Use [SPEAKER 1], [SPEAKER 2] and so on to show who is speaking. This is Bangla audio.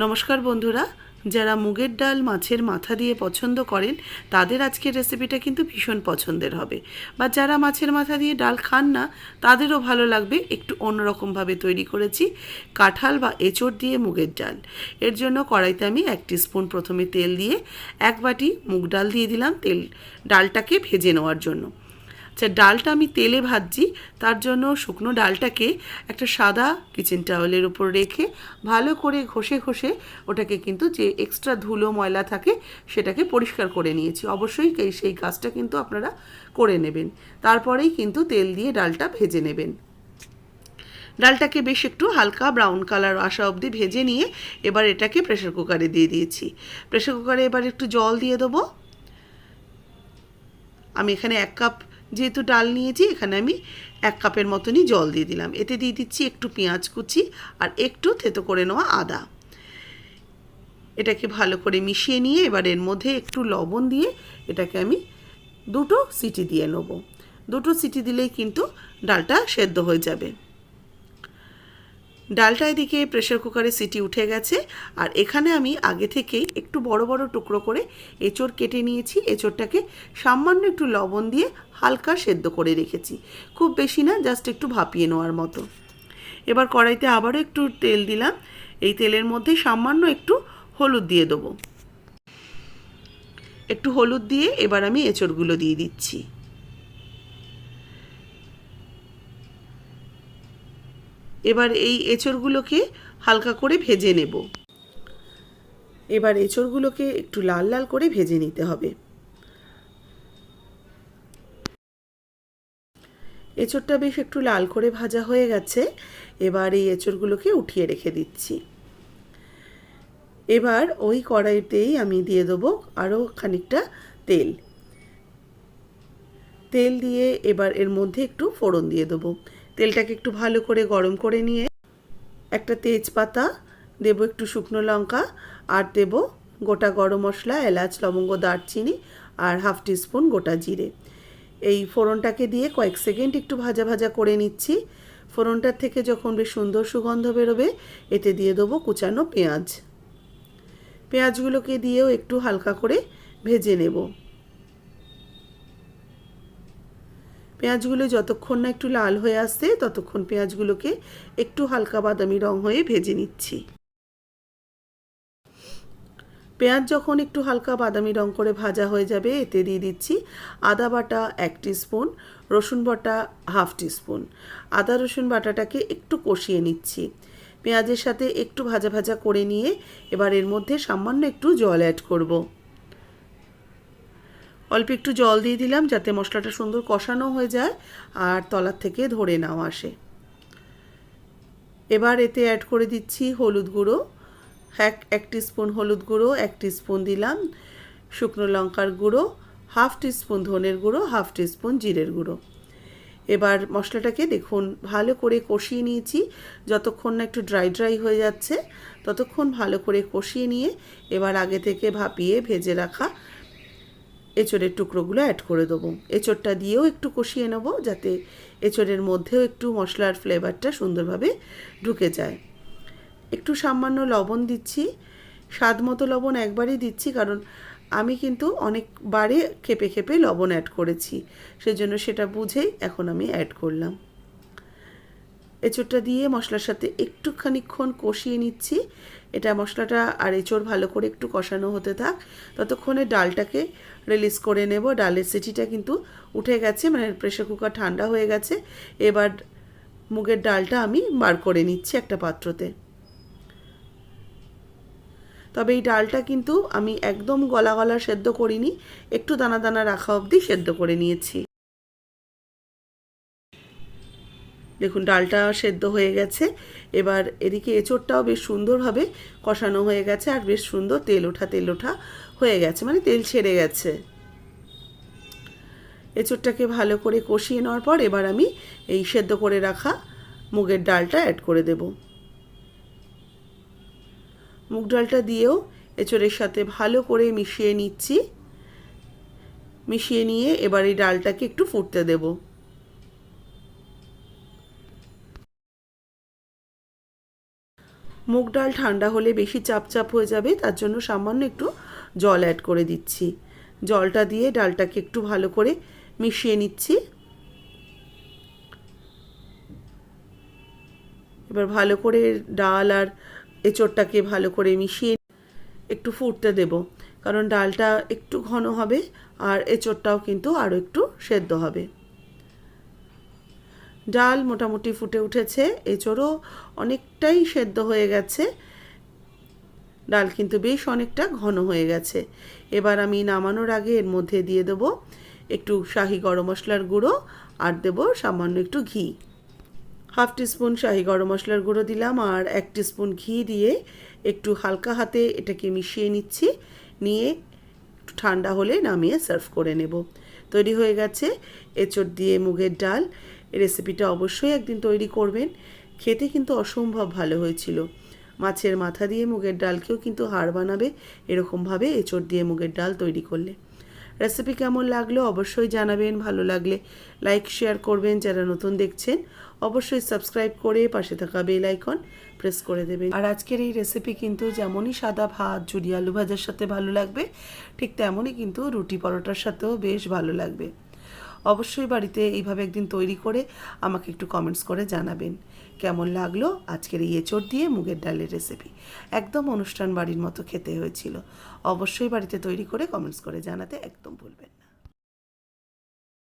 [SPEAKER 1] নমস্কার বন্ধুরা, যারা মুগের ডাল মাছের মাথা দিয়ে পছন্দ করেন তাদের আজকের রেসিপিটা কিন্তু ভীষণ পছন্দের হবে। বা যারা মাছের মাথা দিয়ে ডাল খান না তাদেরও ভালো লাগবে। একটু অন্যরকমভাবে তৈরি করেছি কাঁঠাল বা এঁচোড় দিয়ে মুগের ডাল। এর জন্য কড়াইতে আমি 1 টিস্পুন প্রথমে তেল দিয়ে 1 বাটি মুগ ডাল দিয়ে দিলাম ডালটাকে ভেজে নেওয়ার জন্য। আচ্ছা, ডালটা আমি তেলে ভাজছি, তার জন্য শুকনো ডালটাকে একটা সাদা কিচেন টাওয়েলের উপর রেখে ভালো করে ঘষে ঘষে ওটাকে কিন্তু যে এক্সট্রা ধুলো ময়লা থাকে সেটাকে পরিষ্কার করে নিয়েছি। অবশ্যই সেই কাজটা কিন্তু আপনারা করে নেবেন। তারপরেই কিন্তু তেল দিয়ে ডালটা ভেজে নেবেন। ডালটাকে বেশ একটু হালকা ব্রাউন কালার আসা অবধি ভেজে নিয়ে এবার এটাকে প্রেসার কুকারে দিয়ে দিয়েছি। প্রেসার কুকারে এবার একটু জল দিয়ে দেবো। আমি এখানে 1 কাপ যেহেতু ডাল নিয়েছি, এখানে আমি 1 কাপের মতনই জল দিয়ে দিলাম। এতে দিয়ে দিচ্ছি একটু পেঁয়াজ কুচি আর একটু থেতো করে নেওয়া আদা। এটাকে ভালো করে মিশিয়ে নিয়ে এবার এর মধ্যে একটু লবণ দিয়ে এটাকে আমি 2টো সিটি দিয়ে নেব। 2টো সিটি দিলেই কিন্তু ডালটা সেদ্ধ হয়ে যাবে। ডালটা এদিকে প্রেসার কুকারে সিটি উঠে গেছে। আর এখানে আমি আগে থেকেই একটু বড় বড় টুকরো করে এঁচোড় কেটে নিয়েছি। এঁচোড়টাকে সামান্য একটু লবণ দিয়ে হালকা সেদ্ধ করে রেখেছি, খুব বেশি না, জাস্ট একটু ভাপিয়ে নেওয়ার মতো। এবার কড়াইতে আবারও একটু তেল দিলাম। এই তেলের মধ্যে সামান্য একটু হলুদ দিয়ে দেবো। একটু হলুদ দিয়ে এবার আমি এঁচোড়গুলো দিয়ে দিচ্ছি। এবার এই এঁচোড়গুলোকে হালকা করে ভেজে নেব। এবার এঁচোড়গুলোকে একটু লাল লাল করে ভেজে নিতে হবে। এঁচোড়টা বেশ একটু লাল করে ভাজা হয়ে গেছে। এবার এই এঁচোড়গুলোকে উঠিয়ে রেখে দিচ্ছি। এবার ওই কড়াইতেই আমি দিয়ে দেবো আরও খানিকটা তেল। তেল দিয়ে এবার এর মধ্যে একটু ফোড়ন দিয়ে দেবো। তেলটাকে একটু ভালো করে গরম করে নিয়ে একটা তেজপাতা দেবো, একটু শুকনো লঙ্কা, আর দেব গোটা গরম মশলা, এলাচ, লবঙ্গ, দারচিনি আর 1/2 টিস্পুন গোটা জিরে। এই ফোড়নটাকে দিয়ে কয়েক সেকেন্ড একটু ভাজা ভাজা করে নিচ্ছি। ফোড়নটার থেকে যখন বেশ সুন্দর সুগন্ধ বেরোবে এতে দিয়ে দেবো কুচানো পেঁয়াজ। পেঁয়াজগুলোকে দিয়েও একটু হালকা করে ভেজে নেব। পেঁয়াজগুলো যতক্ষণ না একটু লাল হয়ে আসছে ততক্ষণ পেঁয়াজগুলোকে একটু হালকা বাদামি রং হয়ে ভেজে নিচ্ছি। পেঁয়াজ যখন একটু হালকা বাদামি রং করে ভাজা হয়ে যাবে এতে দিয়ে দিচ্ছি আদা বাটা 1 টিস্পুন, রসুন বাটা 1/2 টিস্পুন। আদা রসুন বাটাটাকে একটু কষিয়ে নিচ্ছি। পেঁয়াজের সাথে একটু ভাজা ভাজা করে নিয়ে এবার এর মধ্যে সামান্য একটু জল অ্যাড করব। অল্প একটু জল দিয়ে দিলাম যাতে মশলাটা সুন্দর কষানো হয়ে যায় আর তলার থেকে ধরে নাও আসে। এবার এতে অ্যাড করে দিচ্ছি হলুদ গুঁড়ো। 1 টিস্পুন হলুদ গুঁড়ো, 1 টিস্পুন দিলাম শুকনো লঙ্কার গুঁড়ো, 1/2 টিস্পুন ধনের গুঁড়ো, 1/2 টিস্পুন জিরের গুঁড়ো। এবার মশলাটাকে দেখুন ভালো করে কষিয়ে নিয়েছি। যতক্ষণ না একটু ড্রাই ড্রাই হয়ে যাচ্ছে ততক্ষণ ভালো করে কষিয়ে নিয়ে এবার আগে থেকে ভাপিয়ে ভেজে রাখা এঁচোড়ের টুকরোগুলো অ্যাড করে দেবো। এঁচোড়টা দিয়েও একটু কষিয়ে নেব যাতে এঁচোড়ের মধ্যেও একটু মশলার ফ্লেভারটা সুন্দরভাবে ঢুকে যায়। একটু সামান্য লবণ দিচ্ছি, স্বাদ মতো লবণ একবারই দিচ্ছি, কারণ আমি কিন্তু অনেকবারে খেপে খেপে লবণ অ্যাড করেছি, সেজন্য সেটা বুঝেই এখন আমি অ্যাড করলাম। এঁচোড়টা দিয়ে মশলার সাথে একটু খানিকক্ষণ কষিয়ে নিচ্ছি। এটা মশলাটা আর এঁচোড় ভালো করে একটু কষানো হতে থাক, ততক্ষণে ডালটাকে রিলিজ করে নেব। ডালের সিটিটা কিন্তু উঠে গেছে, মানে প্রেসার কুকার ঠান্ডা হয়ে গেছে। এবার মুগের ডালটা আমি বার করে নিচ্ছি একটা পাত্রতে। তবে এই ডালটা কিন্তু আমি একদম গলা গলা সেদ্ধ করিনি, একটু দানা দানা রাখা অবধি সেদ্ধ করে নিয়েছি। দেখুন ডালটা সেদ্ধ হয়ে গেছে। এবার এদিকে এঁচোড়টাও বেশ সুন্দরভাবে কষানো হয়ে গেছে আর বেশ সুন্দর তেল ওঠা হয়ে গেছে, মানে তেল ছেড়ে গেছে। এঁচোড়টাকে ভালো করে কষিয়ে নেওয়ার পর এবার আমি এই সেদ্ধ করে রাখা মুগের ডালটা অ্যাড করে দেব। মুগ ডালটা দিয়েও এঁচোড়ের সাথে ভালো করে মিশিয়ে নিচ্ছি। মিশিয়ে নিয়ে এবার এই ডালটাকে একটু ফুটতে দেব। মুগ ডাল ঠান্ডা হলে বেশি চাপ চাপ হয়ে যাবে, তার জন্য সামান্য একটু জল অ্যাড করে দিচ্ছি। জলটা দিয়ে ডালটাকে একটু ভালো করে মিশিয়ে নিচ্ছি। এবার ভালো করে ডাল আর এঁচোড়টাকে ভালো করে মিশিয়ে একটু ফুটতে দেব, কারণ ডালটা একটু ঘন হবে আর এঁচোড়টাও কিন্তু আরও একটু সেদ্ধ হবে। ডাল মোটামুটি ফুটে উঠেছে, এঁচোড়ও অনেকটাই সেদ্ধ হয়ে গেছে, ডাল কিন্তু বেশ অনেকটা ঘন হয়ে গেছে। এবার আমি নামানোর আগে এর মধ্যে দিয়ে দেব একটু শাহি গরম মশলার গুঁড়ো আর দেব সামান্য একটু ঘি। 1/2 টিস্পুন শাহি গরম মশলার গুঁড়ো দিলাম আর 1 টিস্পুন ঘি দিয়ে একটু হালকা হাতে এটাকে মিশিয়ে নিচ্ছি। নিয়ে ঠান্ডা হলে নামিয়ে সার্ভ করে নেব। তৈরি হয়ে গেছে এঁচোড় দিয়ে মুগের ডাল। এই রেসিপিটা অবশ্যই একদিন তৈরি করবেন, খেতে কিন্তু অসম্ভব ভালো হয়েছিল। মাছের মাথা দিয়ে মুগের ডালকেও কিন্তু হাড় বানাবে এরকমভাবে এঁচোড় দিয়ে মুগের ডাল তৈরি করলে। রেসিপি কেমন লাগলো অবশ্যই জানাবেন, ভালো লাগলে লাইক শেয়ার করবেন, যারা নতুন দেখছেন অবশ্যই সাবস্ক্রাইব করে পাশে থাকা বেল আইকন প্রেস করে দেবেন। আর আজকের এই রেসিপি কিন্তু যেমনই সাদা ভাত ঝুরি আলু ভাজার সাথে ভালো লাগবে, ঠিক তেমনই কিন্তু রুটি পরোটার সাথেও বেশ ভালো লাগবে। অবশ্যই বাড়িতে এইভাবে একদিন তৈরি করে আমাকে একটু কমেন্টস করে জানাবেন কেমন লাগলো আজকের এই এঁচোড় দিয়ে মুগের ডালের রেসিপি। একদম অনুষ্ঠান বাড়ির মতো খেতে হয়েছিল। অবশ্যই বাড়িতে তৈরি করে কমেন্টস করে জানাতে একদম ভুলবেন না।